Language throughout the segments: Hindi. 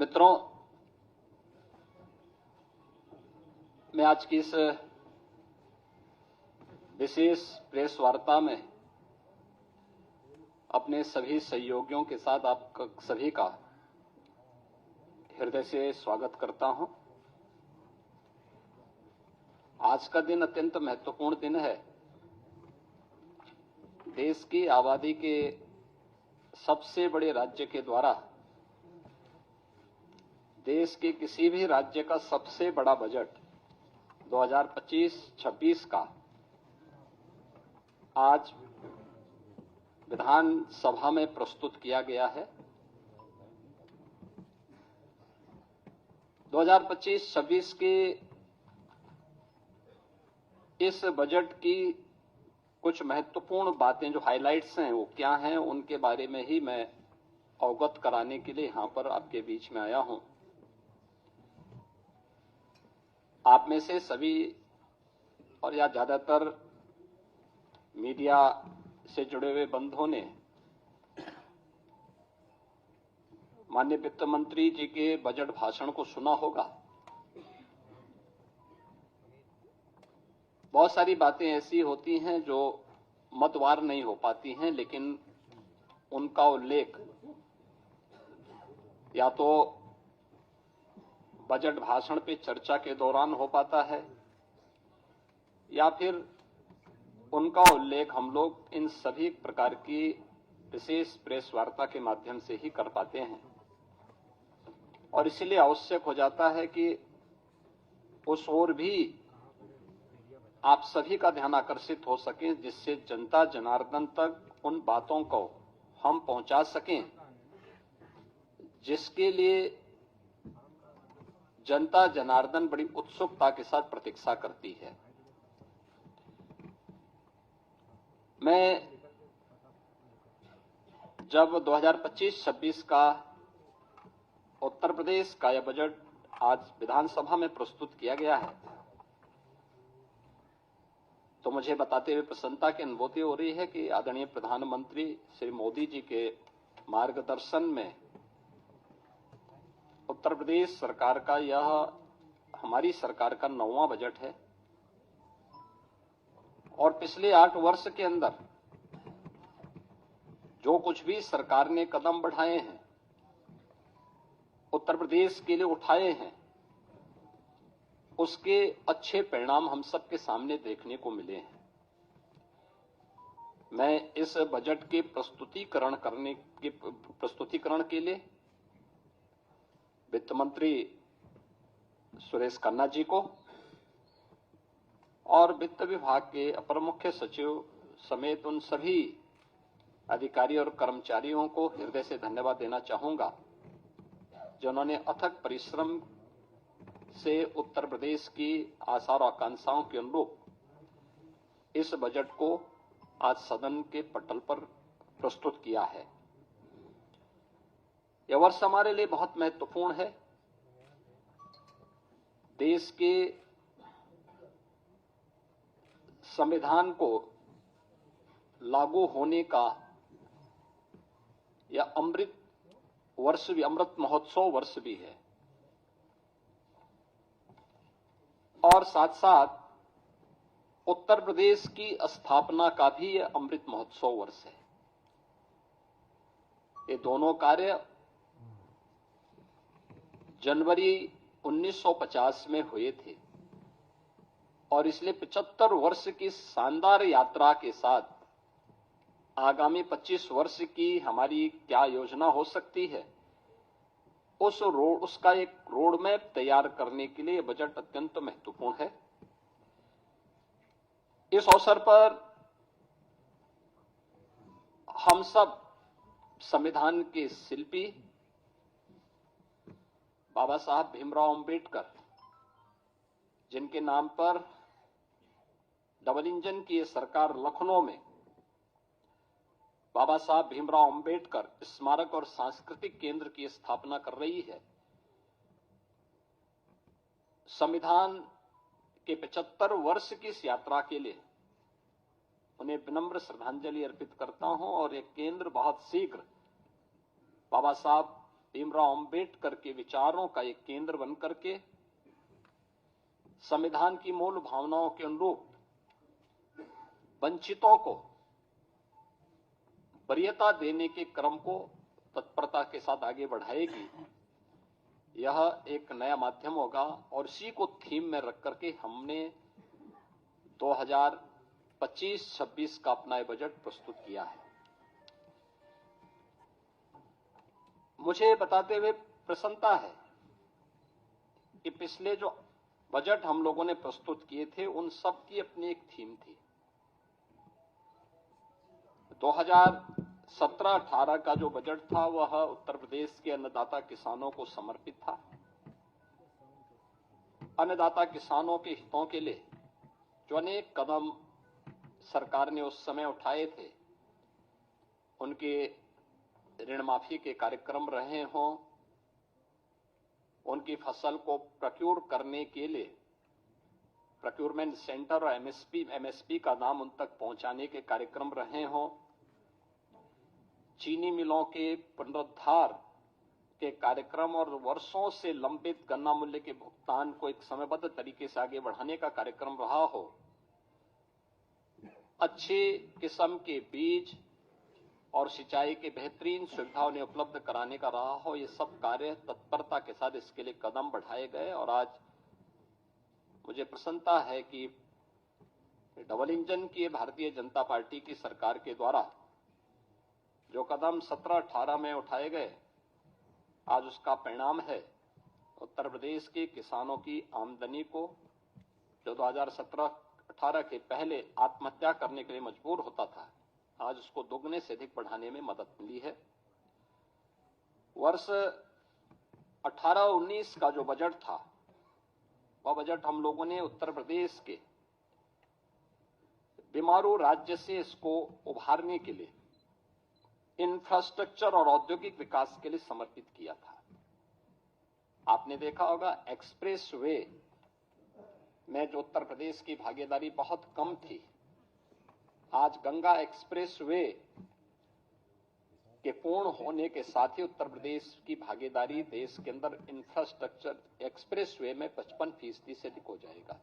मित्रों, मैं आज की इस विशेष प्रेस वार्ता में अपने सभी सहयोगियों के साथ आप सभी का हृदय से स्वागत करता हूं। आज का दिन अत्यंत महत्वपूर्ण दिन है। देश की आबादी के सबसे बड़े राज्य के द्वारा देश के किसी भी राज्य का सबसे बड़ा बजट 2025-26 का आज विधानसभा में प्रस्तुत किया गया है। 2025-26 के इस बजट की कुछ महत्वपूर्ण बातें जो हाइलाइट्स हैं वो क्या हैं, उनके बारे में ही मैं अवगत कराने के लिए यहां पर आपके बीच में आया हूं। आप में से सभी और या ज्यादातर मीडिया से जुड़े हुए बंधुओं ने माननीय वित्त मंत्री जी के बजट भाषण को सुना होगा। बहुत सारी बातें ऐसी होती हैं जो मतवार नहीं हो पाती हैं, लेकिन उनका उल्लेख या तो बजट भाषण पे चर्चा के दौरान हो पाता है या फिर उनका उल्लेख हम लोग इन सभी प्रकार की विशेष प्रेस वार्ता के माध्यम से ही कर पाते हैं। और इसलिए आवश्यक हो जाता है कि उस ओर भी आप सभी का ध्यान आकर्षित हो सके, जिससे जनता जनार्दन तक उन बातों को हम पहुंचा सकें जिसके लिए जनता जनार्दन बड़ी उत्सुकता के साथ प्रतीक्षा करती है। मैं जब 2025-26 का उत्तर प्रदेश का यह बजट आज विधानसभा में प्रस्तुत किया गया है तो मुझे बताते हुए प्रसन्नता की अनुभूति हो रही है कि आदरणीय प्रधानमंत्री श्री मोदी जी के मार्गदर्शन में उत्तर प्रदेश सरकार का यह हमारी सरकार का 9वां बजट है और पिछले 8 वर्ष के अंदर जो कुछ भी सरकार ने कदम बढ़ाए हैं, उत्तर प्रदेश के लिए उठाए हैं, उसके अच्छे परिणाम हम सबके सामने देखने को मिले हैं। मैं इस बजट के प्रस्तुतिकरण के लिए वित्त मंत्री सुरेश खन्ना जी को और वित्त विभाग के अपर मुख्य सचिव समेत उन सभी अधिकारी और कर्मचारियों को हृदय से धन्यवाद देना चाहूंगा जिन्होंने अथक परिश्रम से उत्तर प्रदेश की आशा और आकांक्षाओं के अनुरूप इस बजट को आज सदन के पटल पर प्रस्तुत किया है। यह वर्ष हमारे लिए बहुत महत्वपूर्ण है। देश के संविधान को लागू होने का यह अमृत महोत्सव वर्ष भी है और साथ साथ उत्तर प्रदेश की स्थापना का भी यह अमृत महोत्सव वर्ष है। ये दोनों कार्य जनवरी 1950 में हुए थे और इसलिए 75 वर्ष की शानदार यात्रा के साथ आगामी 25 वर्ष की हमारी क्या योजना हो सकती है, उसका एक रोड मैप तैयार करने के लिए बजट अत्यंत महत्वपूर्ण है। इस अवसर पर हम सब संविधान के शिल्पी बाबा साहब भीमराव अंबेडकर, जिनके नाम पर डबल इंजन की सरकार लखनऊ में बाबा साहब भीमराव अंबेडकर स्मारक और सांस्कृतिक केंद्र की स्थापना कर रही है, संविधान के 75 वर्ष की इस यात्रा के लिए उन्हें विनम्र श्रद्धांजलि अर्पित करता हूं और यह केंद्र बहुत शीघ्र बाबा साहब भीमराव अंबेडकर के विचारों का एक केंद्र बनकर के संविधान की मूल भावनाओं के अनुरूप वंचितों को वरीयता देने के क्रम को तत्परता के साथ आगे बढ़ाएगी। यह एक नया माध्यम होगा और इसी को थीम में रख करके हमने 2025-26 का अपना ये बजट प्रस्तुत किया है। मुझे बताते हुए प्रसन्नता है कि पिछले जो बजट हम लोगों ने प्रस्तुत किए थे उन सब की अपनी एक थीम थी। 2017-18 का जो बजट था वह उत्तर प्रदेश के अन्नदाता किसानों को समर्पित था। अन्नदाता किसानों के हितों के लिए जो अनेक कदम सरकार ने उस समय उठाए थे, उनके ऋण माफी के कार्यक्रम रहे हों, उनकी फसल को प्रोक्योर करने के लिए प्रोक्योरमेंट सेंटर और एमएसपी का नाम उन तक पहुंचाने के कार्यक्रम रहे हों, चीनी मिलों के पुनरुद्धार के कार्यक्रम और वर्षों से लंबित गन्ना मूल्य के भुगतान को एक समयबद्ध तरीके से आगे बढ़ाने का कार्यक्रम रहा हो, अच्छे किस्म के बीज और सिंचाई के बेहतरीन सुविधा उन्हें उपलब्ध कराने का रहा हो, ये सब कार्य तत्परता के साथ इसके लिए कदम बढ़ाए गए। और आज मुझे प्रसन्नता है कि डबल इंजन की भारतीय जनता पार्टी की सरकार के द्वारा जो कदम 17-18 में उठाए गए, आज उसका परिणाम है उत्तर प्रदेश के किसानों की आमदनी को, जो 2017-18 के पहले आत्महत्या करने के लिए मजबूर होता था, आज उसको दोगुने से अधिक बढ़ाने में मदद मिली है। वर्ष 18-19 का जो बजट था, वह बजट हम लोगों ने उत्तर प्रदेश के बीमारू राज्य से इसको उभारने के लिए इंफ्रास्ट्रक्चर और औद्योगिक विकास के लिए समर्पित किया था। आपने देखा होगा एक्सप्रेस वे में जो उत्तर प्रदेश की भागीदारी बहुत कम थी, आज गंगा एक्सप्रेस वे के पूर्ण होने के साथ ही उत्तर प्रदेश की भागीदारी देश के अंदर इंफ्रास्ट्रक्चर एक्सप्रेस वे में 55% से अधिक हो जाएगा।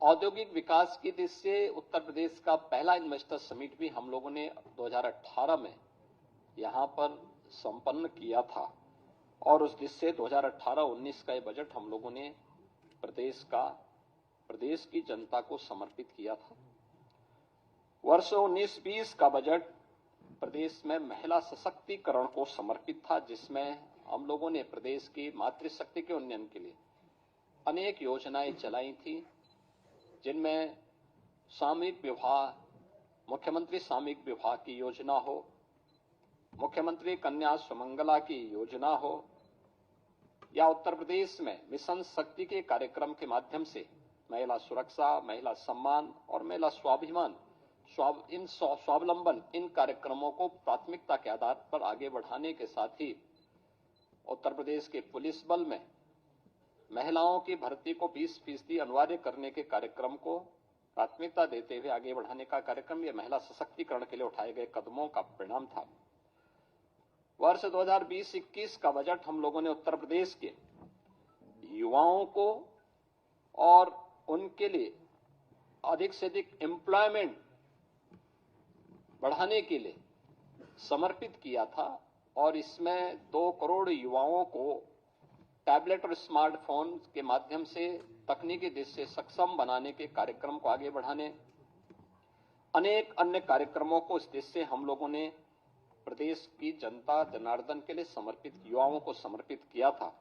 औद्योगिक विकास की दृष्टि से उत्तर प्रदेश का पहला इन्वेस्टर समिट भी हम लोगों ने 2018 में यहां पर संपन्न किया था और उस दृष्टि से 2018-19 का ये बजट हम लोगों ने प्रदेश की जनता को समर्पित किया था। वर्ष 19-20 का बजट प्रदेश में महिला सशक्तिकरण को समर्पित था, जिसमें हम लोगों ने प्रदेश की मातृशक्ति के उन्नयन के लिए अनेक योजनाएं चलाई थी, जिनमें सामूहिक विवाह, मुख्यमंत्री सामूहिक विवाह की योजना हो, मुख्यमंत्री कन्या सुमंगला की योजना हो, या उत्तर प्रदेश में मिशन शक्ति के कार्यक्रम के माध्यम से महिला सुरक्षा, महिला सम्मान और महिला स्वाभिमान, स्वावलंबन, इन कार्यक्रमों को प्राथमिकता के आधार पर आगे बढ़ाने के साथ ही उत्तर प्रदेश के पुलिस बल में महिलाओं की भर्ती को 20% अनिवार्य करने के कार्यक्रम को प्राथमिकता देते हुए आगे बढ़ाने का कार्यक्रम, यह महिला सशक्तिकरण के लिए उठाए गए कदमों का परिणाम था। वर्ष 2020-21 का बजट हम लोगों ने उत्तर प्रदेश के युवाओं को और उनके लिए अधिक से अधिक एम्प्लॉयमेंट बढ़ाने के लिए समर्पित किया था और इसमें 2 करोड़ युवाओं को टैबलेट और स्मार्टफोन के माध्यम से तकनीकी दृष्टि से सक्षम बनाने के कार्यक्रम को आगे बढ़ाने, अनेक अन्य कार्यक्रमों को इस दृष्टि से हम लोगों ने प्रदेश की जनता जनार्दन के लिए समर्पित, युवाओं को समर्पित किया था।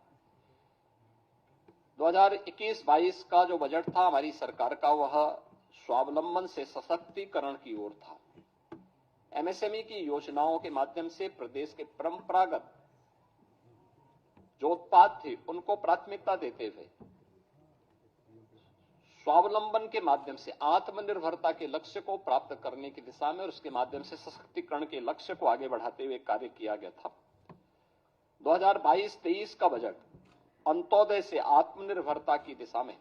2021-22 का जो बजट था हमारी सरकार का, वह स्वावलंबन से सशक्तिकरण की ओर था। एमएसएमई की योजनाओं के माध्यम से प्रदेश के परंपरागत जो उत्पाद थे उनको प्राथमिकता देते हुए स्वावलंबन के माध्यम से आत्मनिर्भरता के लक्ष्य को प्राप्त करने की दिशा में और उसके माध्यम से सशक्तिकरण के लक्ष्य को आगे बढ़ाते हुए कार्य किया गया था। 2022-23 का बजट अंत्योदय से आत्मनिर्भरता की दिशा में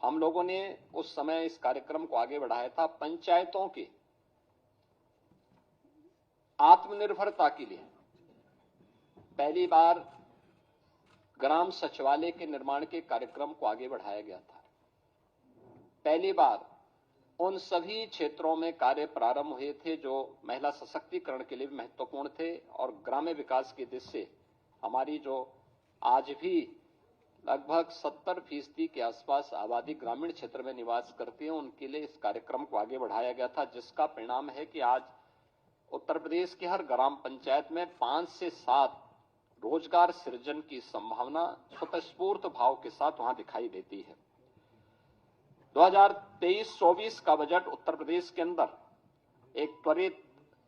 हम लोगों ने उस समय इस कार्यक्रम को आगे बढ़ाया था। पंचायतों की आत्मनिर्भरता के लिए पहली बार ग्राम सचिवालय के निर्माण के कार्यक्रम को आगे बढ़ाया गया था। पहली बार उन सभी क्षेत्रों में कार्य प्रारंभ हुए थे जो महिला सशक्तिकरण के लिए भी महत्वपूर्ण थे और ग्राम्य विकास की दृष्टि से हमारी जो आज भी लगभग 70% के आसपास आबादी ग्रामीण क्षेत्र में निवास करती है, उनके लिए इस कार्यक्रम को आगे बढ़ाया गया था, जिसका परिणाम है कि आज उत्तर प्रदेश की हर ग्राम पंचायत में 5 से 7 रोजगार सृजन की संभावना स्वतःस्फूर्त भाव के साथ वहां दिखाई देती है। 2023-24 का बजट उत्तर प्रदेश के अंदर एक त्वरित,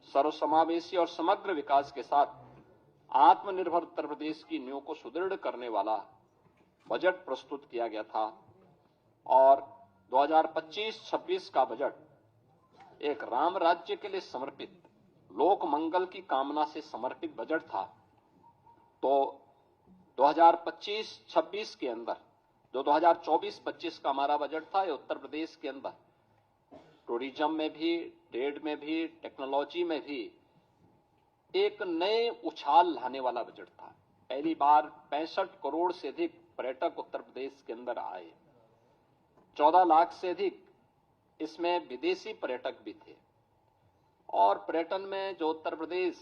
सर्वसमावेशी और समग्र विकास के साथ आत्मनिर्भर उत्तर प्रदेश की नींव को सुदृढ़ करने वाला बजट प्रस्तुत किया गया था और 2025-26 का बजट एक राम राज्य के लिए समर्पित, लोक मंगल की कामना से समर्पित बजट था। तो 2025-26 के अंदर जो 2024-25 का हमारा बजट था, ये उत्तर प्रदेश के अंदर टूरिज्म में भी, ट्रेड में भी, टेक्नोलॉजी में भी एक नए उछाल लाने वाला बजट था। पहली बार 65 करोड़ से अधिक पर्यटक उत्तर प्रदेश के अंदर आए। 14 लाख से अधिक इसमें विदेशी पर्यटक भी थे और पर्यटन में जो उत्तर प्रदेश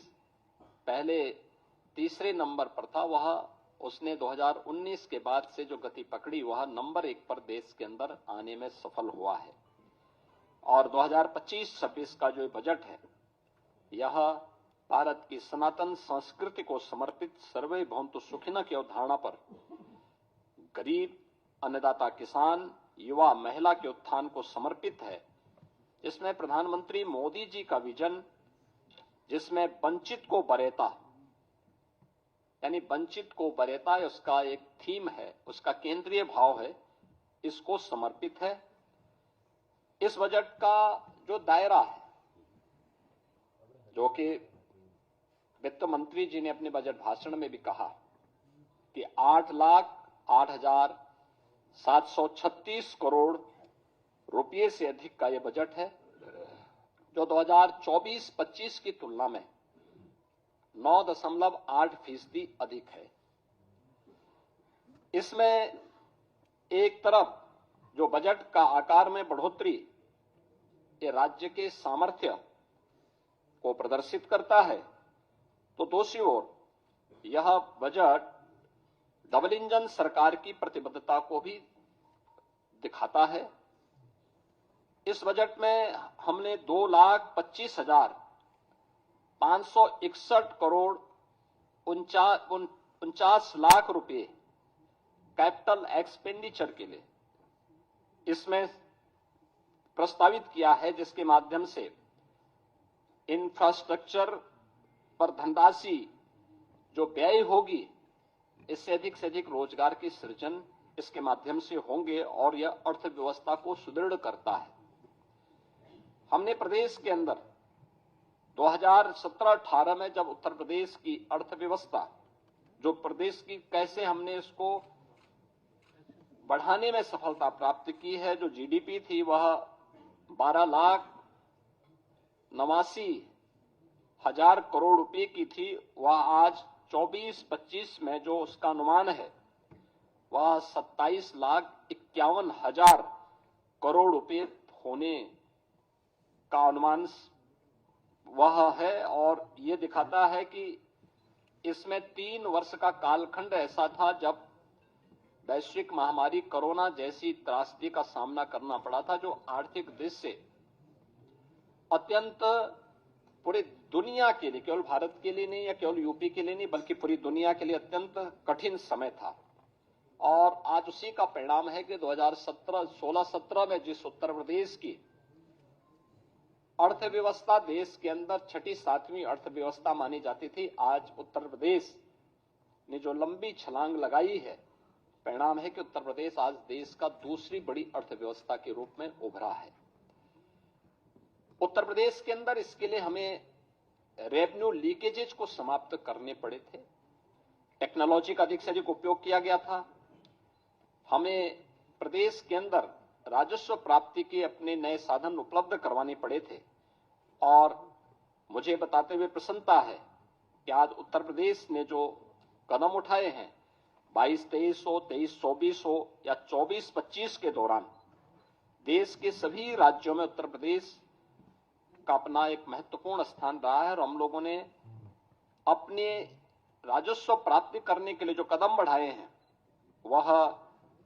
पहले तीसरे नंबर पर था, वह उसने 2019 के बाद से जो गति पकड़ी, वह नंबर 1 पर देश के अंदर आने में सफल हुआ है। और 2025-26 का जो बजट है, यह भारत की सनातन संस्कृति को समर्पित सर्वे भवन्तु सुखिनः की अवधारणा पर गरीब, अन्नदाता किसान, युवा, महिला के उत्थान को समर्पित है, जिसमें प्रधानमंत्री मोदी जी का विजन, जिसमें वंचित को वरीयता, यानी वंचित को वरीयता उसका एक थीम है, उसका केंद्रीय भाव है, इसको समर्पित है। इस बजट का जो दायरा है, जो कि वित्त मंत्री जी ने अपने बजट भाषण में भी कहा कि 8,08,736 करोड़ रुपये से अधिक का यह बजट है, जो 2024-25 की तुलना में 9.8% अधिक है। इसमें एक तरफ जो बजट का आकार में बढ़ोतरी ये राज्य के सामर्थ्य को प्रदर्शित करता है, तो दूसरी ओर यह बजट डबल इंजन सरकार की प्रतिबद्धता को भी दिखाता है। इस बजट में हमने 2,25,561 करोड़ 49 लाख रुपए कैपिटल एक्सपेंडिचर के लिए इसमें प्रस्तावित किया है, जिसके माध्यम से इंफ्रास्ट्रक्चर पर धनराशि जो व्यय होगी, इससे अधिक रोजगार की सृजन इसके माध्यम से होंगे और यह अर्थव्यवस्था को सुदृढ़ करता है। हमने प्रदेश के अंदर 2017-18 में जब उत्तर प्रदेश की अर्थव्यवस्था, जो प्रदेश की कैसे हमने इसको बढ़ाने में सफलता प्राप्त की है, जो जीडीपी थी वह 12,89,000 करोड़ रुपए की थी, वह आज 24-25 में जो उसका अनुमान है वह 27,51,000 करोड़ रुपए होने का अनुमान वह है। और ये दिखाता है कि इसमें 3 वर्ष का कालखंड ऐसा था जब वैश्विक महामारी कोरोना जैसी त्रासदी का सामना करना पड़ा था, जो आर्थिक दृष्टि से अत्यंत पूरी दुनिया के लिए, केवल भारत के लिए नहीं या केवल यूपी के लिए नहीं, बल्कि पूरी दुनिया के लिए अत्यंत कठिन समय था। और आज उसी का परिणाम है कि 2016-17 में जिस उत्तर प्रदेश की अर्थव्यवस्था देश के अंदर 6ठी-7वीं अर्थव्यवस्था मानी जाती थी, आज उत्तर प्रदेश ने जो लंबी छलांग लगाई है, परिणाम है कि उत्तर प्रदेश आज देश का दूसरी बड़ी अर्थव्यवस्था के रूप में उभरा है। उत्तर प्रदेश के अंदर इसके लिए हमें रेवेन्यू लीकेजेज को समाप्त करने पड़े थे। टेक्नोलॉजी का अधिक से अधिक उपयोग किया गया था। हमें प्रदेश के अंदर राजस्व प्राप्ति के अपने नए साधन उपलब्ध करवाने पड़े थे। और मुझे बताते हुए प्रसन्नता है कि आज उत्तर प्रदेश ने जो कदम उठाए हैं, 22-23 हो, 23-24 हो या 24-25 के दौरान देश के सभी राज्यों में उत्तर प्रदेश का अपना एक महत्वपूर्ण स्थान रहा है और हम लोगों ने अपने राजस्व प्राप्ति करने के लिए जो कदम बढ़ाए हैं वह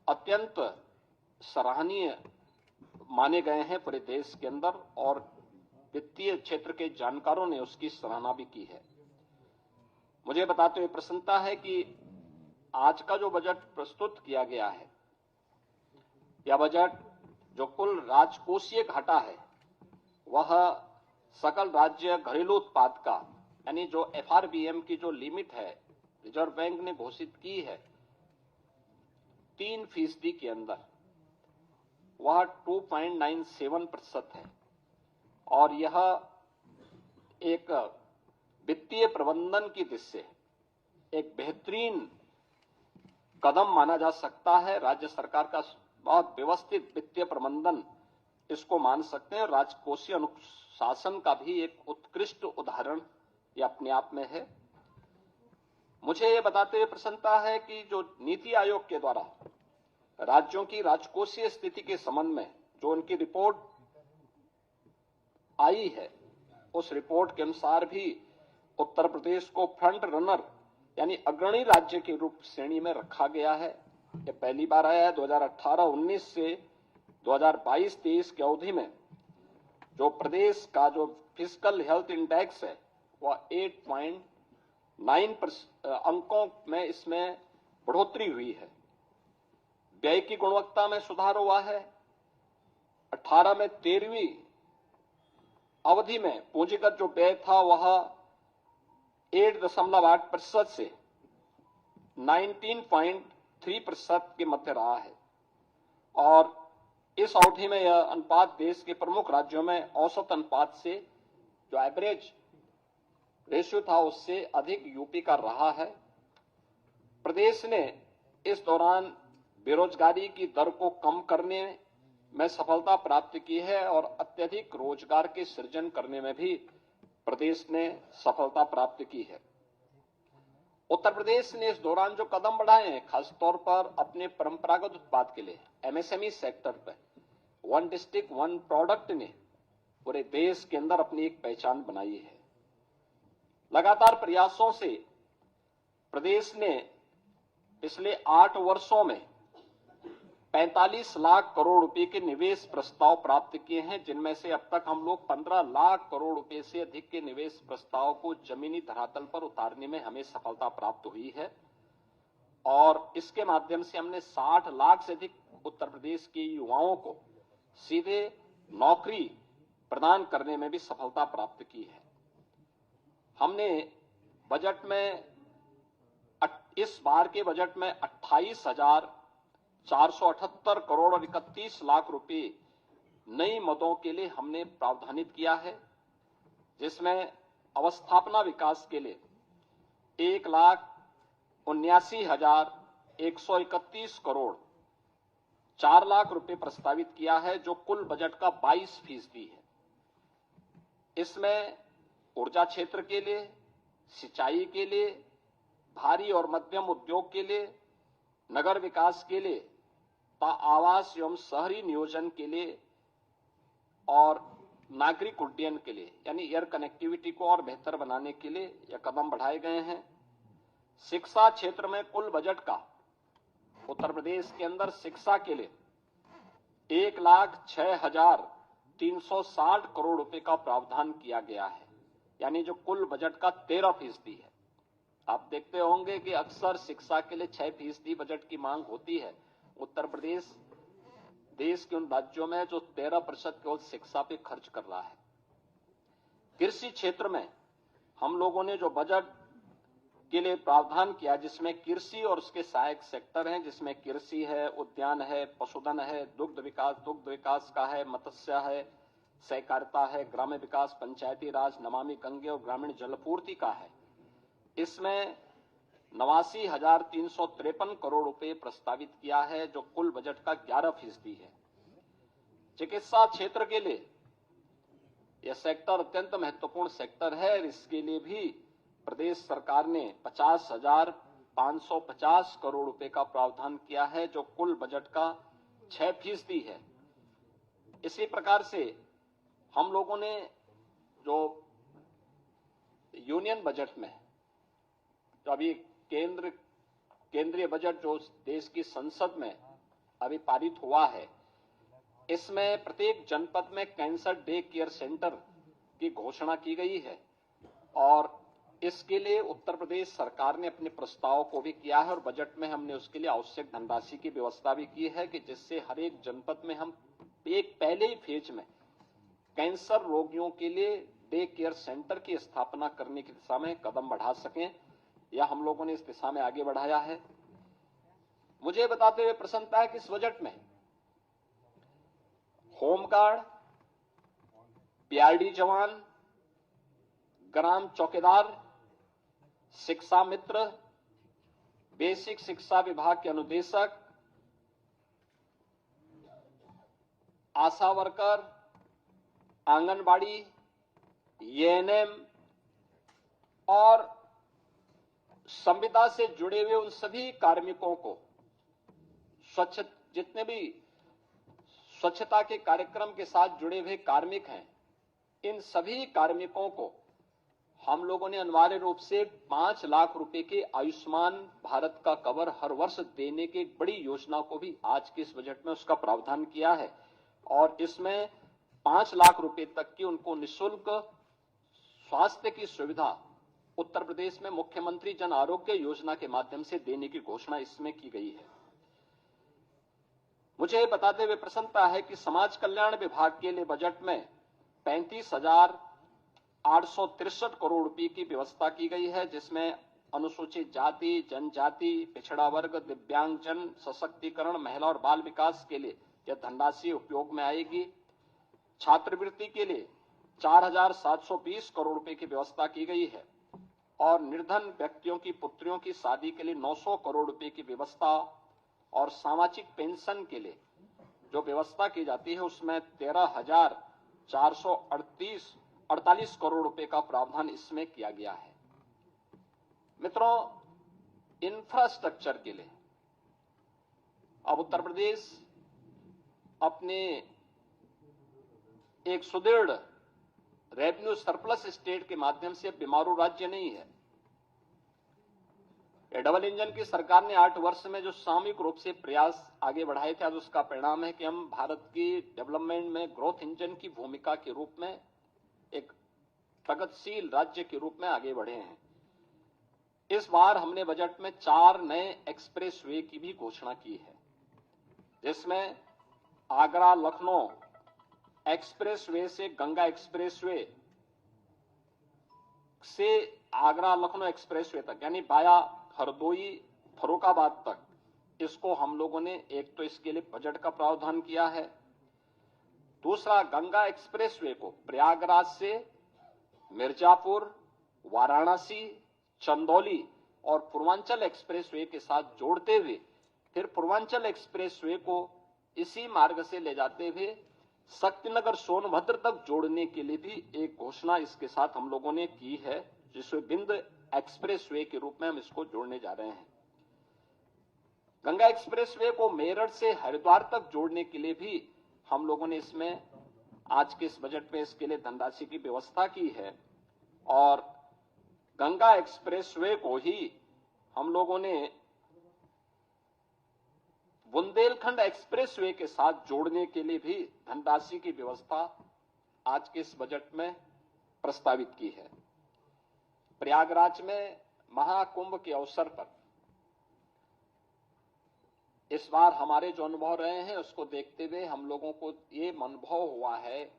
अत्यंत सराहनीय माने गए हैं पूरे देश के अंदर और वित्तीय क्षेत्र के जानकारों ने उसकी सराहना भी की है। मुझे बताते हुए प्रसन्नता है कि आज का जो बजट प्रस्तुत किया गया है, यह बजट जो कुल राजकोषीय घाटा है वह सकल राज्य घरेलू उत्पाद का यानी जो FRBM की जो लिमिट है रिजर्व बैंक ने घोषित की है 3% के अंदर, वह 2.97% है और यह एक वित्तीय प्रबंधन की दृष्टि से एक बेहतरीन कदम माना जा सकता है। राज्य सरकार का बहुत व्यवस्थित वित्तीय प्रबंधन इसको मान सकते हैं। राजकोषीय अनुशासन का भी एक उत्कृष्ट उदाहरण ये अपने आप में है। मुझे ये बताते हुए प्रसन्नता है कि जो नीति आयोग के द्वारा राज्यों की राजकोषीय स्थिति के संबंध में जो उनकी रिपोर्ट आई है, उस रिपोर्ट के अनुसार भी उत्तर प्रदेश को फ्रंट रनर यानी अग्रणी राज्य के रूप श्रेणी में रखा गया है। यह पहली बार आया है। 2018-19 से 2022-23 की अवधि में जो प्रदेश का जो फिस्कल हेल्थ इंडेक्स है वह 8.9 अंकों में इसमें बढ़ोतरी हुई है। व्यय की गुणवत्ता में सुधार हुआ है। 18 में 13वीं अवधि में पूंजीगत जो व्यय था वह 8.8% से 19.3% के मध्य रहा है और इस अवधि में यह अनुपात देश के प्रमुख राज्यों में औसत अनुपात से जो एवरेज रेशियो था उससे अधिक यूपी का रहा है। प्रदेश ने इस दौरान बेरोजगारी की दर को कम करने में सफलता प्राप्त की है और अत्यधिक रोजगार के सृजन करने में भी प्रदेश ने सफलता प्राप्त की है। उत्तर प्रदेश ने इस दौरान जो कदम बढ़ाए हैं खासतौर पर अपने परंपरागत उत्पाद के लिए MSME सेक्टर पर वन डिस्ट्रिक्ट वन प्रोडक्ट ने पूरे देश के अंदर अपनी एक पहचान बनाई है। लगातार प्रयासों से प्रदेश ने पिछले 8 वर्षों में 45 लाख करोड़ रुपए के निवेश प्रस्ताव प्राप्त किए हैं, जिनमें से अब तक हम लोग 15 लाख करोड़ रुपए से अधिक के निवेश प्रस्ताव को जमीनी धरातल पर उतारने में हमें सफलता प्राप्त हुई है और इसके माध्यम से हमने 60 लाख से अधिक उत्तर प्रदेश के युवाओं को सीधे नौकरी प्रदान करने में भी सफलता प्राप्त की है। हमने बजट में इस बार के बजट में 28,478 करोड़ और 31 लाख रुपए नई मदों के लिए हमने प्रावधानित किया है, जिसमें अवस्थापना विकास के लिए 1,79,131 करोड़ 4 लाख रुपए प्रस्तावित किया है, जो कुल बजट का 22% है। इसमें ऊर्जा क्षेत्र के लिए, सिंचाई के लिए, भारी और मध्यम उद्योग के लिए, नगर विकास के लिए, आवास एवं शहरी नियोजन के लिए और नागरिक उड्डयन के लिए यानी एयर कनेक्टिविटी को और बेहतर बनाने के लिए यह कदम बढ़ाए गए हैं। शिक्षा क्षेत्र में कुल बजट का उत्तर प्रदेश के अंदर शिक्षा के लिए 1,06,360 करोड़ रुपए का प्रावधान किया गया है, यानी जो कुल बजट का 13% है। आप देखते होंगे कि अक्सर शिक्षा के लिए 6% बजट की मांग होती है। उत्तर प्रदेश देश के उन राज्यों में जो 13% केवल शिक्षा पे खर्च कर रहा है। कृषि क्षेत्र में हम लोगों ने जो बजट के लिए प्रावधान किया, जिसमें कृषि और उसके सहायक सेक्टर हैं, जिसमें कृषि है, उद्यान है, पशुधन है, दुग्ध विकास का है, मत्स्य है, सहकारिता है, ग्राम्य विकास, पंचायती राज, नमामि गंगे और ग्रामीण जलपूर्ति का है। इसमें 89,353 करोड़ रुपए प्रस्तावित किया है, जो कुल बजट का 11% है। चिकित्सा क्षेत्र के लिए यह सेक्टर अत्यंत महत्वपूर्ण सेक्टर है। इसके लिए भी प्रदेश सरकार ने 50,000 550 करोड़ रुपए का प्रावधान किया है, जो कुल बजट का 6% है। इसी प्रकार से हम लोगों ने जो यूनियन बजट में जो अभी केंद्रीय बजट जो देश की संसद में अभी पारित हुआ है, इसमें प्रत्येक जनपद में कैंसर डे केयर सेंटर की घोषणा की गई है और इसके लिए उत्तर प्रदेश सरकार ने अपने प्रस्ताव को भी किया है और बजट में हमने उसके लिए आवश्यक धनराशि की व्यवस्था भी की है कि जिससे हर एक जनपद में हम एक पहले ही फेज में कैंसर रोगियों के लिए डे केयर सेंटर की स्थापना करने की दिशा में कदम बढ़ा सकें। या हम लोगों ने इस दिशा में आगे बढ़ाया है। मुझे बताते हुए प्रसन्नता है कि इस बजट में होमगार्ड, पीआरडी जवान, ग्राम चौकीदार, शिक्षा मित्र, बेसिक शिक्षा विभाग के अनुदेशक, आशा वर्कर, आंगनबाड़ी, एएनएम और संविदा से जुड़े हुए उन सभी कार्मिकों को जितने भी स्वच्छता के कार्यक्रम के साथ जुड़े हुए कार्मिक हैं, इन सभी कार्मिकों को हम लोगों ने अनिवार्य रूप से 5 लाख रुपए के आयुष्मान भारत का कवर हर वर्ष देने की एक बड़ी योजना को भी आज के इस बजट में उसका प्रावधान किया है और इसमें 5 लाख रुपए तक की उनको निःशुल्क स्वास्थ्य की सुविधा उत्तर प्रदेश में मुख्यमंत्री जन आरोग्य योजना के माध्यम से देने की घोषणा इसमें की गई है। मुझे बताते हुए प्रसन्नता है कि समाज कल्याण विभाग के लिए बजट में 35,863 करोड़ रुपए की व्यवस्था की गई है, जिसमें अनुसूचित जाति, जनजाति, पिछड़ा वर्ग, दिव्यांगजन सशक्तिकरण, महिला और बाल विकास के लिए यह धनराशि उपयोग में आएगी। छात्रवृत्ति के लिए 4,720 करोड़ रुपए की व्यवस्था की गई है और निर्धन व्यक्तियों की पुत्रियों की शादी के लिए 900 करोड़ रुपए की व्यवस्था और सामाजिक पेंशन के लिए जो व्यवस्था की जाती है उसमें 13,448 करोड़ रुपए का प्रावधान इसमें किया गया है। मित्रों, इंफ्रास्ट्रक्चर के लिए अब उत्तर प्रदेश अपने एक सुदृढ़ रेवेन्यू सरप्लस स्टेट के माध्यम से बीमारू राज्य नहीं है। डबल इंजन की सरकार ने 8 वर्ष में जो सामूहिक रूप से प्रयास आगे बढ़ाए थे, आज उसका परिणाम है कि हम भारत की डेवलपमेंट में ग्रोथ इंजन की भूमिका के रूप में एक प्रगतिशील राज्य के रूप में आगे बढ़े हैं। इस बार हमने बजट में 4 नए एक्सप्रेसवे की भी घोषणा की है, जिसमें आगरा लखनऊ एक्सप्रेसवे से गंगा एक्सप्रेसवे से आगरा लखनऊ एक्सप्रेसवे तक यानी बाया हरदोई फर्रुखाबाद तक, इसको हम लोगों ने एक तो इसके लिए बजट का प्रावधान किया है। दूसरा, गंगा एक्सप्रेसवे को प्रयागराज से मिर्जापुर, वाराणसी, चंदौली और पूर्वांचल एक्सप्रेसवे के साथ जोड़ते हुए फिर पूर्वांचल एक्सप्रेसवे को इसी मार्ग से ले जाते हुए शक्तिनगर सोनभद्र तक जोड़ने के लिए भी एक घोषणा इसके साथ हम लोगों ने की है, जिसमें बिंद एक्सप्रेसवे के रूप में हम इसको जोड़ने जा रहे हैं। गंगा एक्सप्रेसवे को मेरठ से हरिद्वार तक जोड़ने के लिए भी हम लोगों ने इसमें आज के इस बजट में इसके लिए धनराशि की व्यवस्था की है और गंगा एक्सप्रेसवे को ही हम लोगों ने बुंदेलखंड एक्सप्रेसवे के साथ जोड़ने के लिए भी धनराशि की व्यवस्था आज के इस बजट में प्रस्तावित की है। प्रयागराज में महाकुंभ के अवसर पर इस बार हमारे जो अनुभव रहे हैं उसको देखते हुए हम लोगों को ये अनुभव हुआ है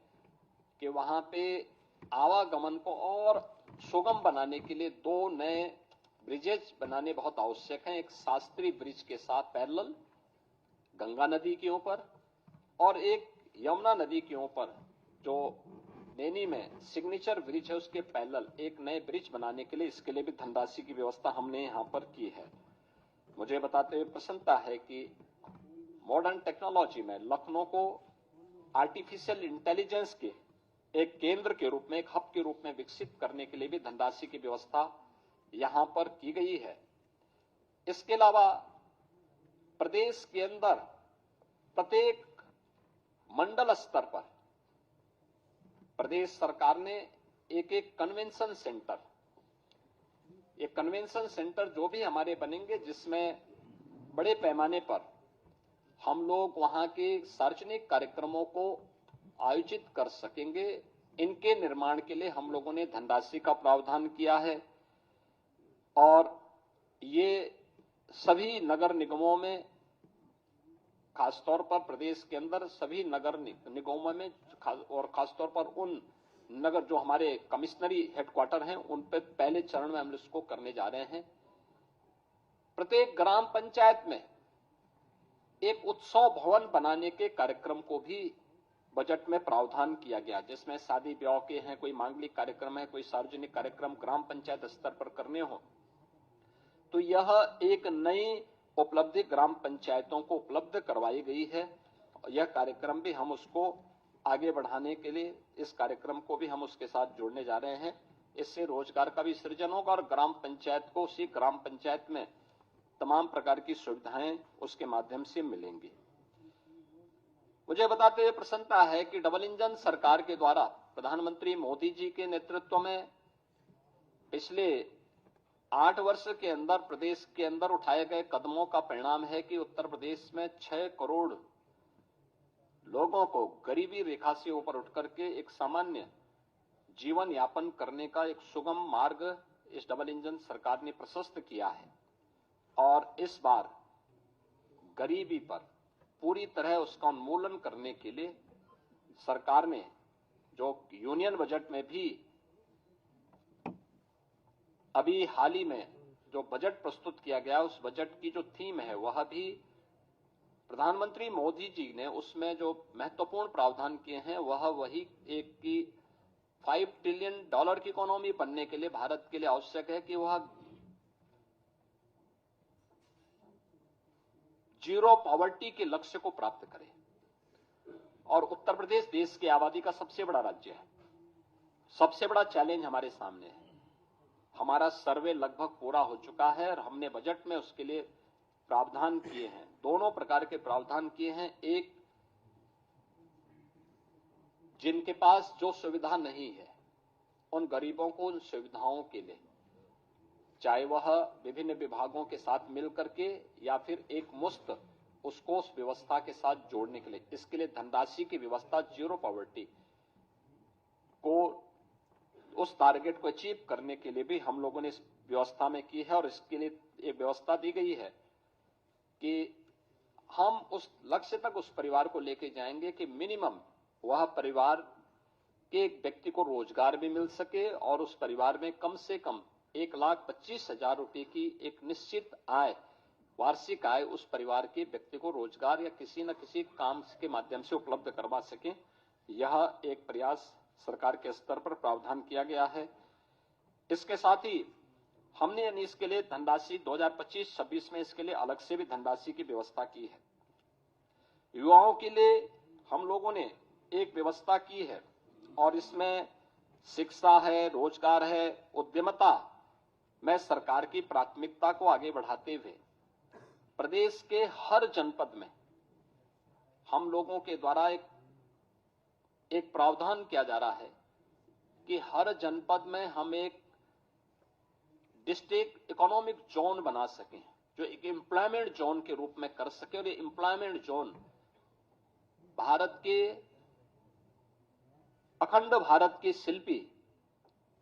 कि वहां पे आवागमन को और सुगम बनाने के लिए 2 नए ब्रिजेज बनाने बहुत आवश्यक हैं। एक शास्त्री ब्रिज के साथ पैरेलल गंगा नदी के ऊपर और एक यमुना नदी के ऊपर जो नैनी में सिग्नेचर ब्रिज है उसके पैरेलल एक नए ब्रिज बनाने के लिए इसके लिए भी धनराशि की व्यवस्था हमने यहां पर की है। मुझे बताते हुए प्रसन्नता है कि मॉडर्न टेक्नोलॉजी में लखनऊ को आर्टिफिशियल इंटेलिजेंस के एक केंद्र के रूप में, एक हब के रूप में विकसित करने के लिए भी धनराशि की व्यवस्था यहां पर की गई है। इसके अलावा प्रदेश के अंदर प्रत्येक मंडल स्तर पर प्रदेश सरकार ने एक एक कन्वेंशन सेंटर जो भी हमारे बनेंगे, जिसमें बड़े पैमाने पर हम लोग वहां के सार्वजनिक कार्यक्रमों को आयोजित कर सकेंगे, इनके निर्माण के लिए हम लोगों ने धनराशि का प्रावधान किया है। और ये सभी नगर निगमों में, खासतौर पर प्रदेश के अंदर सभी नगर निगमों में और खासतौर पर उन नगर जो हमारे कमिश्नरी हेडक्वार्टर हैं, उन पर पहले चरण में हम इसको करने जा रहे हैं। प्रत्येक ग्राम पंचायत में एक उत्सव भवन बनाने के कार्यक्रम को भी बजट में प्रावधान किया गया, जिसमें शादी ब्याह के हैं, कोई मांगलिक कार्यक्रम है, कोई सार्वजनिक कार्यक्रम ग्राम पंचायत स्तर पर करने हो, तो यह एक नई उपलब्धि ग्राम पंचायतों को उपलब्ध करवाई गई है। यह कार्यक्रम भी हम उसको आगे बढ़ाने के लिए, इस कार्यक्रम को भी हम उसके साथ जोड़ने जा रहे हैं। इससे रोजगार का भी सृजन होगा और ग्राम पंचायत को, उसी ग्राम पंचायत में तमाम प्रकार की सुविधाएं उसके माध्यम से मिलेंगी। मुझे बताते हुए प्रसन्नता है कि डबल इंजन सरकार के द्वारा प्रधानमंत्री मोदी जी के नेतृत्व में पिछले 8 वर्ष के अंदर प्रदेश के अंदर उठाए गए कदमों का परिणाम है कि उत्तर प्रदेश में 6 करोड़ लोगों को गरीबी रेखा से ऊपर उठकर के एक सामान्य जीवन यापन करने का एक सुगम मार्ग इस डबल इंजन सरकार ने प्रशस्त किया है। और इस बार गरीबी पर पूरी तरह उसका उन्मूलन करने के लिए सरकार ने जो यूनियन बजट में भी अभी हाल ही में जो बजट प्रस्तुत किया गया, उस बजट की जो थीम है वह भी प्रधानमंत्री मोदी जी ने उसमें जो महत्वपूर्ण प्रावधान किए हैं वह वही एक की $5 ट्रिलियन की इकोनॉमी बनने के लिए भारत के लिए आवश्यक है कि वह जीरो पॉवर्टी के लक्ष्य को प्राप्त करे। और उत्तर प्रदेश देश की आबादी का सबसे बड़ा राज्य है, सबसे बड़ा चैलेंज हमारे सामने है। हमारा सर्वे लगभग पूरा हो चुका है और हमने बजट में उसके लिए प्रावधान किए हैं, दोनों प्रकार के प्रावधान किए हैं। एक, जिनके पास जो सुविधा नहीं है उन गरीबों को उन सुविधाओं के लिए, चाहे वह विभिन्न विभागों के साथ मिलकर के या फिर एक मुश्त उसको उस व्यवस्था के साथ जोड़ने के लिए, इसके लिए धनराशि की व्यवस्था जीरो पॉवर्टी को, उस टारगेट को अचीव करने के लिए भी हम लोगों ने इस व्यवस्था में की है। और इसके लिए एक व्यवस्था दी गई है कि हम उस लक्ष्य तक उस परिवार को लेके जाएंगे कि मिनिमम वह परिवार के एक व्यक्ति को रोजगार भी मिल सके और उस परिवार में कम से कम 1,25,000 रुपए की एक निश्चित आय, वार्षिक आय उस परिवार के व्यक्ति को रोजगार या किसी न किसी काम के माध्यम से उपलब्ध करवा सके। यह एक प्रयास सरकार के स्तर पर प्रावधान किया गया है। इसके साथ ही हमने यानी इसके लिए धनराशि 2025-26 में इसके लिए अलग से भी धनराशि की व्यवस्था की है। युवाओं के लिए हम लोगों ने एक व्यवस्था की है और इसमें शिक्षा है, रोजगार है, उद्यमिता में सरकार की प्राथमिकता को आगे बढ़ाते हुए प्रदेश के हर जनपद में हम लोगों के द्वारा एक प्रावधान किया जा रहा है कि हर जनपद में हम एक डिस्ट्रिक्ट इकोनॉमिक जोन बना सकें, जो एक एम्प्लॉयमेंट जोन के रूप में कर सके। और ये एम्प्लॉयमेंट जोन भारत के, अखंड भारत के शिल्पी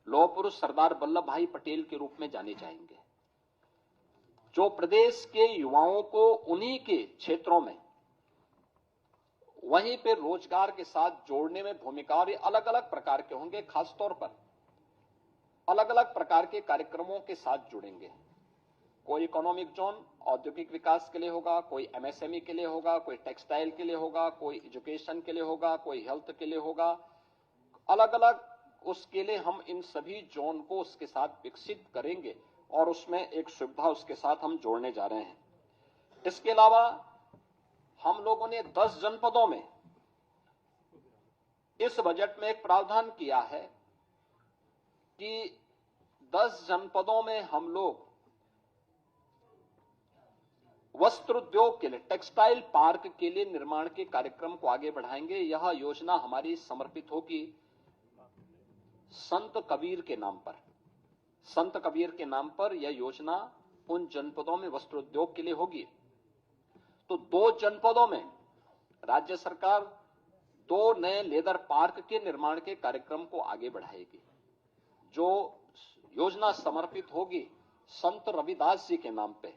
लौह पुरुष सरदार वल्लभ भाई पटेल के रूप में जाने जाएंगे, जो प्रदेश के युवाओं को उन्हीं के क्षेत्रों में वहीं पे रोजगार के साथ जोड़ने में भूमिका, और ये अलग अलग प्रकार के होंगे, खासतौर पर अलग अलग प्रकार के कार्यक्रमों के साथ जुड़ेंगे। कोई इकोनॉमिक जोन औद्योगिक विकास के लिए होगा, कोई एमएसएमई के लिए होगा, कोई टेक्सटाइल के लिए होगा, कोई एजुकेशन के लिए होगा, कोई हेल्थ के लिए होगा, अलग अलग उसके लिए हम इन सभी जोन को उसके साथ विकसित करेंगे और उसमें एक सुविधा उसके साथ हम जोड़ने जा रहे हैं। इसके अलावा हम लोगों ने 10 जनपदों में इस बजट में एक प्रावधान किया है कि 10 जनपदों में हम लोग वस्त्र उद्योग के लिए, टेक्सटाइल पार्क के लिए निर्माण के कार्यक्रम को आगे बढ़ाएंगे। यह योजना हमारी समर्पित होगी संत कबीर के नाम पर। संत कबीर के नाम पर यह योजना उन जनपदों में वस्त्र उद्योग के लिए होगी। तो 2 जनपदों में राज्य सरकार 2 नए लेदर पार्क के निर्माण के कार्यक्रम को आगे बढ़ाएगी। जो योजना समर्पित होगी संत रविदास जी के नाम पे।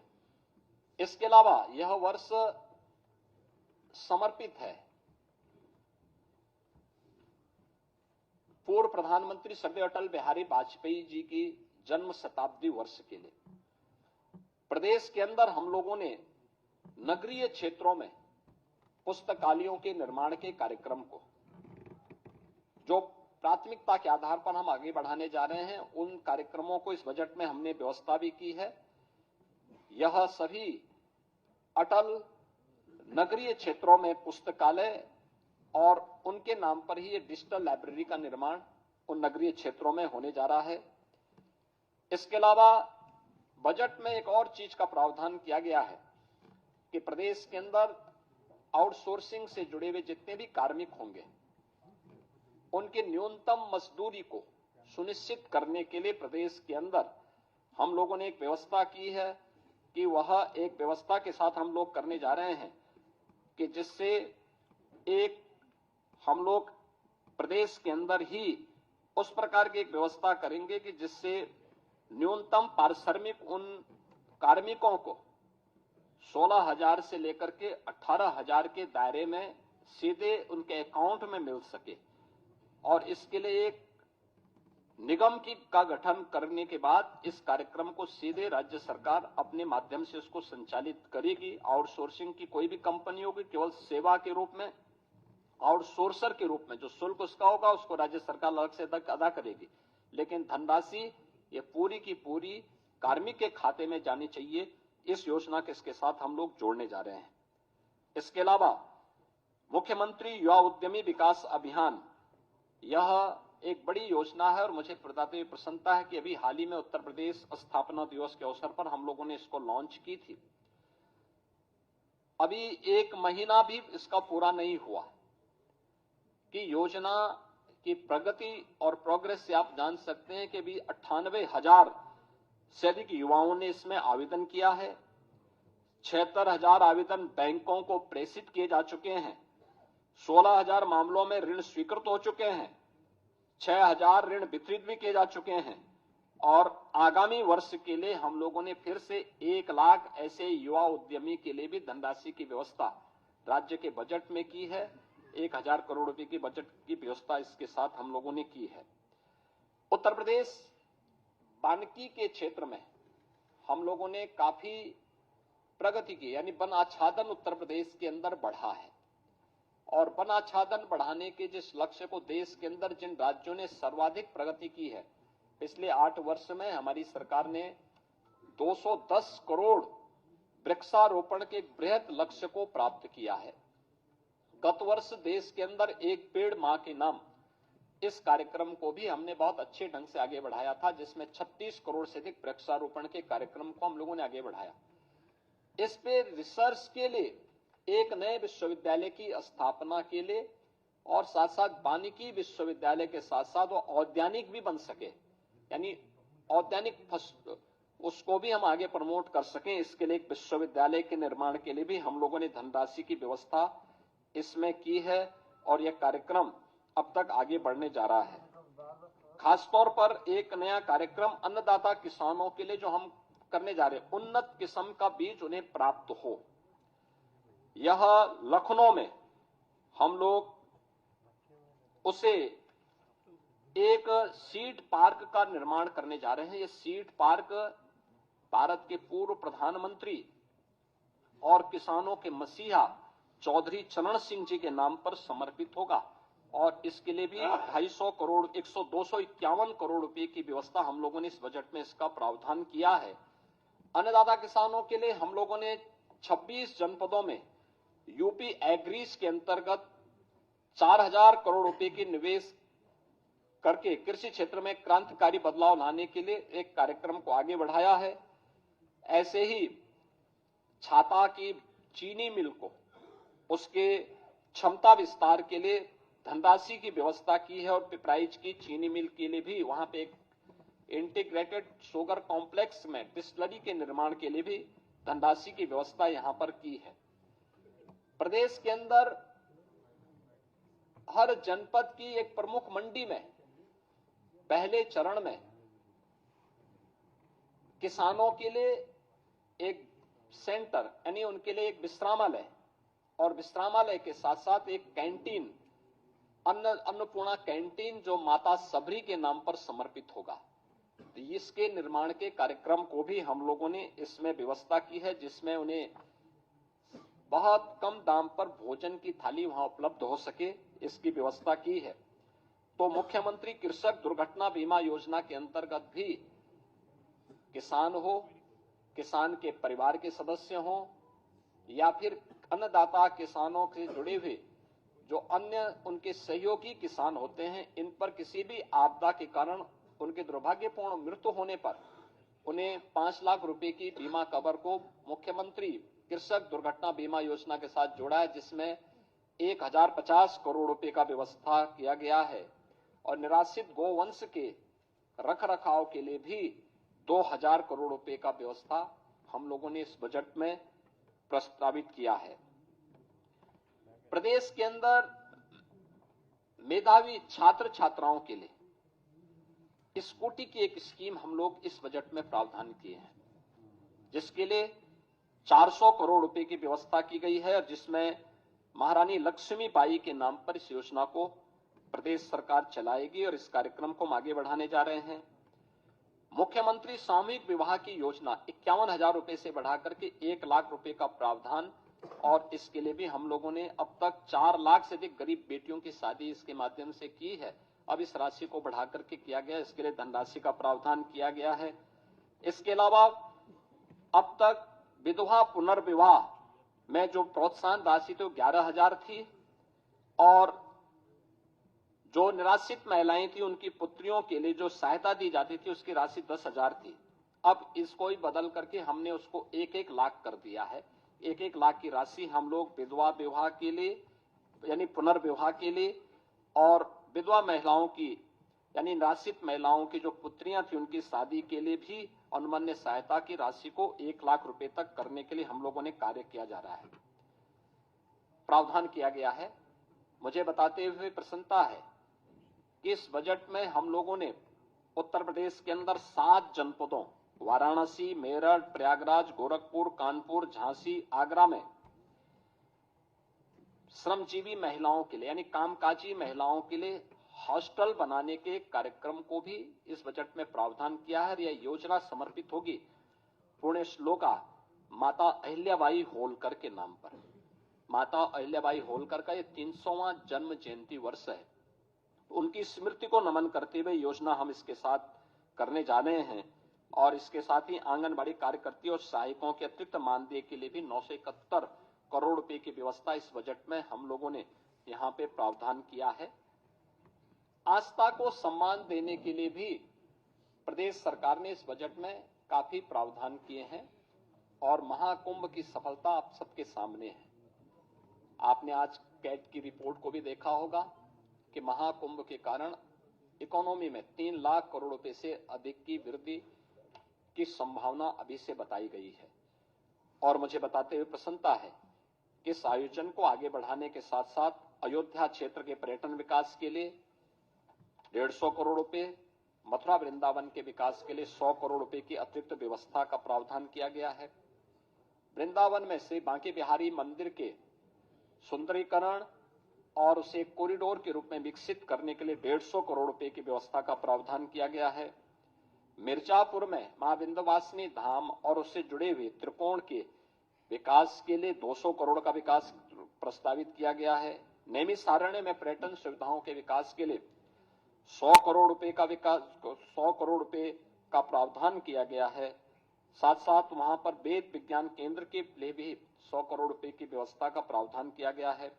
इसके अलावा यह वर्ष समर्पित है पूर्व प्रधानमंत्री स्वर्गीय अटल बिहारी वाजपेयी जी की जन्म शताब्दी वर्ष के लिए। प्रदेश के अंदर हम लोगों ने नगरीय क्षेत्रों में पुस्तकालयों के निर्माण के कार्यक्रम को, जो प्राथमिकता के आधार पर हम आगे बढ़ाने जा रहे हैं, उन कार्यक्रमों को इस बजट में हमने व्यवस्था भी की है। यह सभी अटल नगरीय क्षेत्रों में पुस्तकालय और उनके नाम पर ही ये डिजिटल लाइब्रेरी का निर्माण उन नगरीय क्षेत्रों में होने जा रहा है। इसके अलावा बजट में एक और चीज का प्रावधान किया गया है कि प्रदेश के अंदर आउटसोर्सिंग से जुड़े हुए जितने भी कार्मिक होंगे उनके न्यूनतम मजदूरी को सुनिश्चित करने के लिए प्रदेश के अंदर हम लोगों ने एक व्यवस्था की है कि वह एक व्यवस्था के साथ हम लोग करने जा रहे हैं कि जिससे एक हम लोग प्रदेश के अंदर ही उस प्रकार की एक व्यवस्था करेंगे कि जिससे न्यूनतम पारिश्रमिक उन कार्मिकों को 16,000 से लेकर के 18,000 के दायरे में सीधे उनके अकाउंट में मिल सके। और इसके लिए एक निगम का गठन करने के बाद इस कार्यक्रम को सीधे राज्य सरकार अपने माध्यम से उसको संचालित करेगी। आउटसोर्सिंग की कोई भी कंपनी होगी, केवल सेवा के रूप में, आउटसोर्सर के रूप में जो शुल्क उसका होगा उसको राज्य सरकार अलग से अदा करेगी, लेकिन धनराशि ये पूरी की पूरी कार्मिक के खाते में जानी चाहिए। इस योजना के इसके साथ हम लोग जोड़ने जा रहे हैं। इसके अलावा मुख्यमंत्री युवा उद्यमी विकास अभियान, यह एक बड़ी योजना है और मुझे बताते हुए प्रसन्नता है कि अभी हाल ही में उत्तर प्रदेश स्थापना दिवस के अवसर पर हम लोगों ने इसको लॉन्च की थी। अभी 1 महीना भी इसका पूरा नहीं हुआ कि योजना की प्रगति और प्रोग्रेस से आप जान सकते हैं कि अभी 98,000 से अधिक युवाओं ने इसमें आवेदन किया है। 76,000 आवेदन बैंकों को प्रेषित किए जा चुके हैं। 16,000 मामलों में ऋण स्वीकृत हो चुके हैं। 6,000 ऋण वितरित भी किए जा चुके हैं। और आगामी वर्ष के लिए हम लोगों ने फिर से 1 लाख ऐसे युवा उद्यमी के लिए भी धनराशि की व्यवस्था राज्य के बजट में की है। 1,000 करोड़ रुपए की बजट की व्यवस्था इसके साथ हम लोगों ने की है। उत्तर प्रदेश वानिकी के क्षेत्र में हम लोगों ने काफी प्रगति की, यानी वन आच्छादन उत्तर प्रदेश के अंदर बढ़ा है। और वन आच्छादन बढ़ाने के जिस लक्ष्य को देश के अंदर जिन राज्यों ने सर्वाधिक प्रगति की है, पिछले 8 वर्ष में हमारी सरकार ने 210 करोड़ वृक्षारोपण के बृहत लक्ष्य को प्राप्त किया है। गत वर्ष देश के अंदर एक पेड़ मां के नाम, इस कार्यक्रम को भी हमने बहुत अच्छे ढंग से आगे बढ़ाया था, जिसमें 36 करोड़ से अधिक वृक्षारोपण के कार्यक्रम को हम लोगों ने आगे बढ़ाया। इस पे रिसर्च के लिए एक नए विश्वविद्यालय की स्थापना के लिए और साथ साथ वानिकी विश्वविद्यालय के साथ साथ वो औद्यानिक भी बन सके, यानी औद्यानिक उसको भी हम आगे प्रमोट कर सकें, इसके लिए एक विश्वविद्यालय के निर्माण के लिए भी हम लोगों ने धनराशि की व्यवस्था इसमें की है। और यह कार्यक्रम अब तक आगे बढ़ने जा रहा है। खासतौर पर एक नया कार्यक्रम अन्नदाता किसानों के लिए जो हम करने जा रहे हैं, उन्नत किस्म का बीज उन्हें प्राप्त हो। यह लखनऊ में हम लोग उसे एक सीड पार्क का निर्माण करने जा रहे हैं। यह सीड पार्क भारत के पूर्व प्रधानमंत्री और किसानों के मसीहा चौधरी चरण सिंह जी के नाम पर समर्पित होगा। और इसके लिए भी 250 करोड़ 251 करोड़ रुपए की व्यवस्था हम लोगों ने इस बजट में इसका प्रावधान किया है। अन्नदाता किसानों के लिए हम लोगों ने 26 जनपदों में यूपी एग्रीज के अंतर्गत 4,000 करोड़ रुपए की निवेश करके कृषि क्षेत्र में क्रांतिकारी बदलाव लाने के लिए एक कार्यक्रम को आगे बढ़ाया है। ऐसे ही छाता की चीनी मिल को उसके क्षमता विस्तार के लिए धनराशि की व्यवस्था की है और पिपराइच की चीनी मिल के लिए भी वहां पे एक इंटीग्रेटेड शुगर कॉम्प्लेक्स में डिस्टिलरी के निर्माण के लिए भी धनराशि की व्यवस्था यहां पर की है। प्रदेश के अंदर हर जनपद की एक प्रमुख मंडी में पहले चरण में किसानों के लिए एक सेंटर यानी उनके लिए एक विश्रामालय और विश्रामालय के साथ साथ एक कैंटीन अन्नपूर्णा कैंटीन जो माता सबरी के नाम पर समर्पित होगा, तो इसके निर्माण के कार्यक्रम को भी हम लोगों ने इसमें व्यवस्था की है, जिसमें उन्हें बहुत कम दाम पर भोजन की थाली वहां उपलब्ध हो सके, इसकी व्यवस्था की है। तो मुख्यमंत्री कृषक दुर्घटना बीमा योजना के अंतर्गत भी किसान हो, किसान के परिवार के सदस्य हो या फिर अन्नदाता किसानों से जुड़े हुए जो अन्य उनके सहयोगी किसान होते हैं, इन पर किसी भी आपदा के कारण उनके दुर्भाग्यपूर्ण मृत्यु होने पर उन्हें 5 लाख रुपए की बीमा कवर को मुख्यमंत्री कृषक दुर्घटना बीमा योजना के साथ जोड़ा है, जिसमें 1050 करोड़ रुपए का व्यवस्था किया गया है और निराश्रित गोवंश के रखरखाव के लिए भी 2000 करोड़ रुपए का व्यवस्था हम लोगों ने इस बजट में प्रस्तावित किया है। प्रदेश के अंदर मेधावी छात्र छात्राओं के लिए स्कूटी की एक स्कीम हम लोग इस बजट में प्रावधान किए हैं, जिसके लिए 400 करोड़ रुपए की व्यवस्था की गई है और जिसमें महारानी लक्ष्मीबाई के नाम पर इस योजना को प्रदेश सरकार चलाएगी और इस कार्यक्रम को हम आगे बढ़ाने जा रहे हैं। मुख्यमंत्री सामूहिक विवाह की योजना 51,000 रुपए से बढ़ाकर के 1 लाख रुपए का प्रावधान, और इसके लिए भी हम लोगों ने अब तक 4 लाख से अधिक गरीब बेटियों की शादी इसके माध्यम से की है। अब इस राशि को बढ़ाकर के किया गया, इसके लिए धनराशि का प्रावधान किया गया है। इसके अलावा अब तक विधवा पुनर्विवाह में जो प्रोत्साहन राशि थी 11,000 थी और जो निराश्रित महिलाएं थी उनकी पुत्रियों के लिए जो सहायता दी जाती थी उसकी राशि 10,000 थी। अब इसको ही बदल करके हमने उसको 1-1 लाख कर दिया है। 1-1 लाख की राशि हम लोग विधवा विवाह के लिए यानी पुनर्विवाह के लिए और विधवा महिलाओं की यानी निराश्रित महिलाओं की जो पुत्रियां थी उनकी शादी के लिए भी अनुमन्य सहायता की राशि को 1 लाख रुपए तक करने के लिए हम लोगों ने कार्य किया जा रहा है, प्रावधान किया गया है। मुझे बताते हुए प्रसन्नता है कि इस बजट में हम लोगों ने उत्तर प्रदेश के अंदर 7 जनपदों वाराणसी, मेरठ, प्रयागराज, गोरखपुर, कानपुर, झांसी, आगरा में श्रमजीवी महिलाओं के लिए यानी कामकाजी महिलाओं के लिए हॉस्टल बनाने के कार्यक्रम को भी इस बजट में प्रावधान किया है। यह योजना समर्पित होगी पुण्य श्लोका माता अहिल्याबाई होलकर के नाम पर। माता अहिल्याबाई होलकर का यह 300वां जन्म जयंती वर्ष है, उनकी स्मृति को नमन करते हुए योजना हम इसके साथ करने जा रहे हैं और इसके साथ ही आंगनबाड़ी कार्यकर्ती और सहायकों के अतिरिक्त मानदेय के लिए भी 971 करोड़ रुपए की व्यवस्था इस बजट में हम लोगों ने यहां पे प्रावधान किया है। आस्था को सम्मान देने के लिए भी प्रदेश सरकार ने इस बजट में काफी प्रावधान किए हैं और महाकुंभ की सफलता आप सबके सामने है। आपने आज कैट की रिपोर्ट को भी देखा होगा कि महाकुंभ के कारण इकोनॉमी में 3 लाख करोड़ रुपए से अधिक की वृद्धि की संभावना अभी से बताई गई है और मुझे बताते हुए प्रसन्नता है कि इस आयोजन को आगे बढ़ाने के साथ साथ अयोध्या क्षेत्र के पर्यटन विकास के लिए 150 करोड़ रुपए, मथुरा वृंदावन के विकास के लिए 100 करोड़ रुपए की अतिरिक्त व्यवस्था का प्रावधान किया गया है। वृंदावन में श्री बांके बिहारी मंदिर के सुंदरीकरण और उसे कॉरिडोर के रूप में विकसित करने के लिए 150 करोड़ रुपए की व्यवस्था का प्रावधान किया गया है। मिर्जापुर में मां विंध्यवासिनी धाम और उससे जुड़े हुए त्रिकोण के विकास के लिए 200 करोड़ का विकास प्रस्तावित किया गया है। नैमिषारण्य में पर्यटन सुविधाओं के विकास के लिए 100 करोड़ रुपए का विकास 100 करोड़ रुपए का प्रावधान किया गया है। साथ साथ वहां पर वेद विज्ञान केंद्र के लिए भी 100 करोड़ रुपए की व्यवस्था का प्रावधान किया गया है।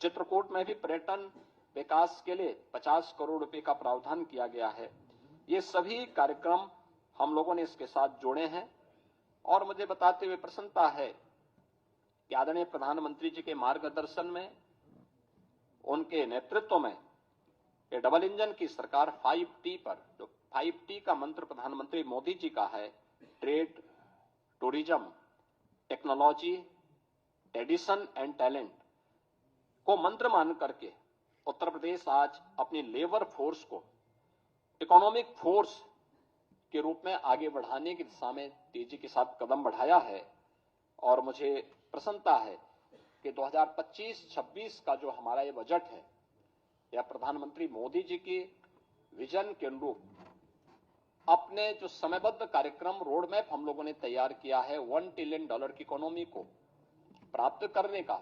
चित्रकूट में भी पर्यटन विकास के लिए 50 करोड़ रुपए का प्रावधान किया गया है। ये सभी कार्यक्रम हम लोगों ने इसके साथ जोड़े हैं और मुझे बताते हुए प्रसन्नता है कि आदरणीय प्रधानमंत्री जी के मार्गदर्शन में, उनके नेतृत्व में ये डबल इंजन की सरकार 5T पर, जो 5T का मंत्र प्रधानमंत्री मोदी जी का है, trade, tourism, technology, addition and talent को मंत्र मान करके उत्तर प्रदेश आज अपनी लेबर फोर्स को इकोनॉमिक फोर्स के रूप में आगे बढ़ाने की दिशा में तेजी के साथ कदम बढ़ाया है। और मुझे प्रसन्नता है कि 2025-26 का जो हमारा ये बजट है, यह प्रधानमंत्री मोदी जी की विजन के अनुरूप अपने जो समयबद्ध कार्यक्रम रोड मैप हम लोगों ने तैयार किया है, $1 ट्रिलियन की इकोनॉमी को प्राप्त करने का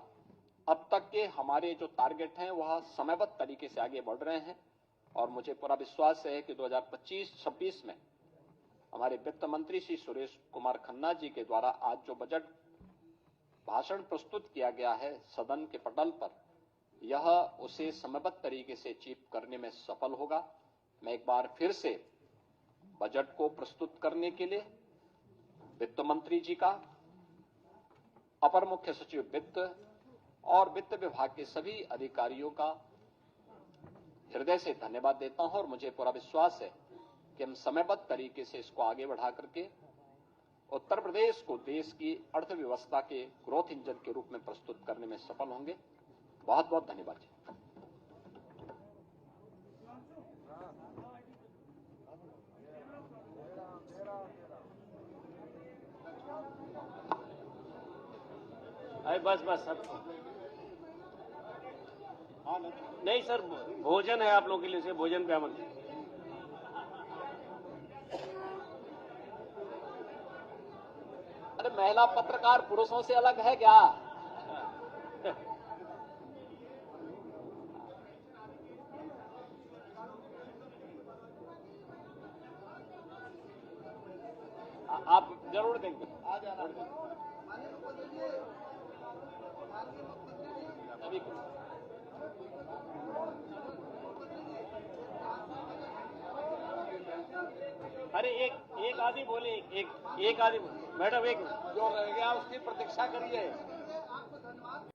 अब तक के हमारे जो टारगेट हैं वह समयबद्ध तरीके से आगे बढ़ रहे हैं। और मुझे पूरा विश्वास है कि 2025-26 में हमारे वित्त मंत्री श्री सुरेश कुमार खन्ना जी के द्वारा आज जो बजट भाषण प्रस्तुत किया गया है सदन के पटल पर, यह उसे समयबद्ध तरीके से अचीव करने में सफल होगा। मैं एक बार फिर से बजट को प्रस्तुत करने के लिए वित्त मंत्री जी का, अपर मुख्य सचिव वित्त और वित्त विभाग के सभी अधिकारियों का हृदय से धन्यवाद देता हूं। और मुझे पूरा विश्वास है कि हम समयबद्ध तरीके से इसको आगे बढ़ा करके उत्तर प्रदेश को देश की अर्थव्यवस्था के ग्रोथ इंजन के रूप में प्रस्तुत करने में सफल होंगे। बहुत बहुत धन्यवाद जी। अरे बस सब नहीं सर, भोजन है आप लोगों के लिए, से भोजन पे अमल। अरे महिला पत्रकार पुरुषों से अलग है क्या? आप जरूर देंगे, आ जाना सभी को। अरे एक आदमी बोले, एक आदमी मैडम, एक जो रह गया उसकी प्रतीक्षा करिए।